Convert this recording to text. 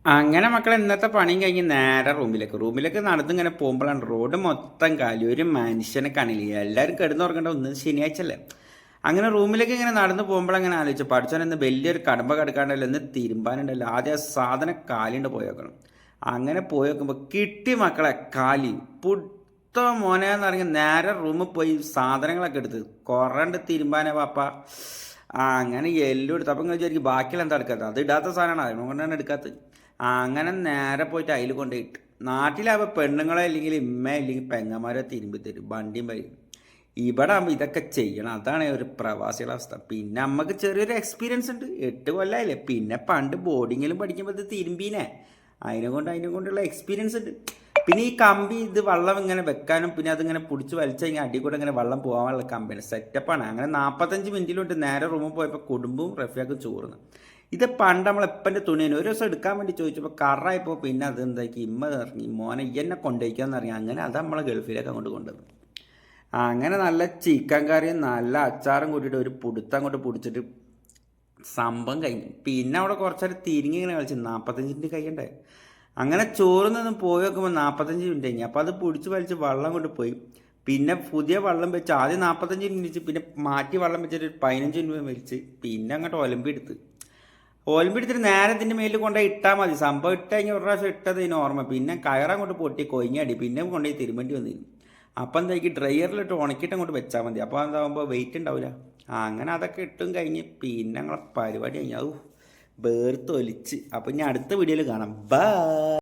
അങ്ങനെ മക്കളെ ഇന്നത്തെ പണിയും കഴിഞ്ഞ് നേരെ റൂമിലേക്ക് നടന്നിങ്ങനെ പോകുമ്പോഴാണ് റോഡ് മൊത്തം കാലി, ഒരു മനുഷ്യനെ കാണില്ല. എല്ലാവരും കിടന്നുറങ്ങേണ്ട, ഒന്ന് ശനിയാഴ്ച അല്ലേ. അങ്ങനെ റൂമിലേക്ക് ഇങ്ങനെ നടന്നു പോകുമ്പോഴങ്ങനെ ആലോചിച്ചു, പഠിച്ചോൻ ഇന്ന് വലിയൊരു കടമ്പ കിടക്കാണ്ടല്ലോ, ഇന്ന് തിരുമ്പാനുണ്ടല്ലോ, ആദ്യം ആ സാധനം കാലിണ്ട് പോയി നോക്കണം. അങ്ങനെ പോയി നോക്കുമ്പോൾ കിട്ടി മക്കളെ കാലി പുത്ത മോനെന്ന് ഇറങ്ങി നേരെ റൂമിൽ പോയി സാധനങ്ങളൊക്കെ എടുത്ത് കുറണ്ട് തിരുമ്പാനെ പാപ്പ. അങ്ങനെ എല്ലാം എടുത്തു. അപ്പം വിചാരിക്കും ബാക്കിയുള്ള എന്താ എടുക്കാത്തത്, അത് ഇടാത്ത സാധനമാണ്, അതുകൊണ്ടാണ് എടുക്കാത്തത്. അങ്ങനെ നേരെ പോയിട്ട് അതിൽ കൊണ്ടുപോയിട്ട് നാട്ടിലാവുമ്പോൾ പെണ്ണുങ്ങളെ അല്ലെങ്കിൽ ഇമ്മ അല്ലെങ്കിൽ പെങ്ങന്മാരെ തിരുമ്പി തരും വണ്ടിയും വരും. ഇവിടെ ആകുമ്പോൾ ഇതൊക്കെ ചെയ്യണം, അതാണ് ഒരു പ്രവാസികളുടെ അവസ്ഥ. പിന്നെ അമ്മക്ക് ചെറിയൊരു എക്സ്പീരിയൻസ് ഉണ്ട്, 8 കൊല്ലമായില്ലേ. പിന്നെ പണ്ട് ബോർഡിങ്ങിലും പഠിക്കുമ്പോൾ ഇത് തിരുമ്പീനെ, അതിനെ കൊണ്ടുള്ള എക്സ്പീരിയൻസ് ഉണ്ട്. പിന്നെ ഈ കമ്പി ഇത് വെള്ളം ഇങ്ങനെ വെക്കാനും പിന്നെ അതിങ്ങനെ പിടിച്ച് വലിച്ചു കഴിഞ്ഞാൽ അടി കൂടെ ഇങ്ങനെ വെള്ളം പോകാനുള്ള കമ്പിയാണ്, സെറ്റപ്പാണ്. അങ്ങനെ 45 മിനിറ്റിലോട്ട് നേരെ റൂമിൽ പോയപ്പോൾ കുടുംബവും റഫിയാക്കും ചോറുന്നു. ഇത് പണ്ട് നമ്മളെപ്പൻ്റെ തുണിയാണ്. ഒരു ദിവസം എടുക്കാൻ വേണ്ടി ചോദിച്ചപ്പോൾ കറായപ്പോൾ പിന്നെ അത് എന്താക്കി ഇമ്മ ഇറങ്ങി, മോനെ ഈ എന്നെ കൊണ്ടുപോയിക്കാന്ന് ഇറങ്ങി. അങ്ങനെ അത് നമ്മളെ ഗൾഫിലേക്ക് അങ്ങോട്ട് കൊണ്ടുവന്നു. അങ്ങനെ നല്ല ചിക്കൻ കറിയും നല്ല അച്ചാറും കൂട്ടിയിട്ട് ഒരു പുടുത്തം അങ്ങോട്ട് പിടിച്ചിട്ട് സംഭവം കഴിഞ്ഞു. പിന്നെ അവിടെ കുറച്ചേരം തിരിഞ്ഞ് ഇങ്ങനെ കളിച്ചു, 45 മിനിറ്റ് കഴിയണ്ടേ. അങ്ങനെ ചോറിൽ നിന്നും പോയി നോക്കുമ്പോൾ 45 മിനിറ്റ് കഴിഞ്ഞു. അപ്പോൾ അത് പിടിച്ച് വലിച്ച് വെള്ളം കൊണ്ട് പോയി. പിന്നെ പുതിയ വെള്ളം വെച്ച് ആദ്യം 45 മിനിറ്റ് വെച്ച്, പിന്നെ മാറ്റി വെള്ളം വെച്ചിട്ട് 15 മിനിറ്റ് വെച്ച്, പിന്നെ അങ്ങോട്ട് ഒലമ്പി എടുത്തിട്ട് നേരെ ഇതിൻ്റെ മേലിൽ കൊണ്ടുപോയി ഇട്ടാൽ മതി. സംഭവം ഇട്ട് കഴിഞ്ഞാൽ ഒരു പ്രാവശ്യം ഇട്ടത് ഇതിന് ഓർമ്മ. പിന്നെ കയറങ്ങോട്ട് പൊട്ടി കൊയിഞ്ഞടി, പിന്നെ കൊണ്ടുപോയി തിരുമ്പേണ്ടി വന്നിരുന്നു. അപ്പം എന്താക്കി ഡ്രയറിലിട്ട് ഉണക്കിയിട്ട് അങ്ങോട്ട് വെച്ചാൽ മതി. അപ്പോൾ എന്താകുമ്പോൾ വെയിറ്റ് ഉണ്ടാവില്ല. അങ്ങനെ അതൊക്കെ ഇട്ടും കഴിഞ്ഞ് പിന്നെ ഞങ്ങളെ പരിപാടി കഴിഞ്ഞു. വേർത്തൊലിച്ച്. അപ്പം ഇനി അടുത്ത വീഡിയോയിൽ കാണാം. ബൈ.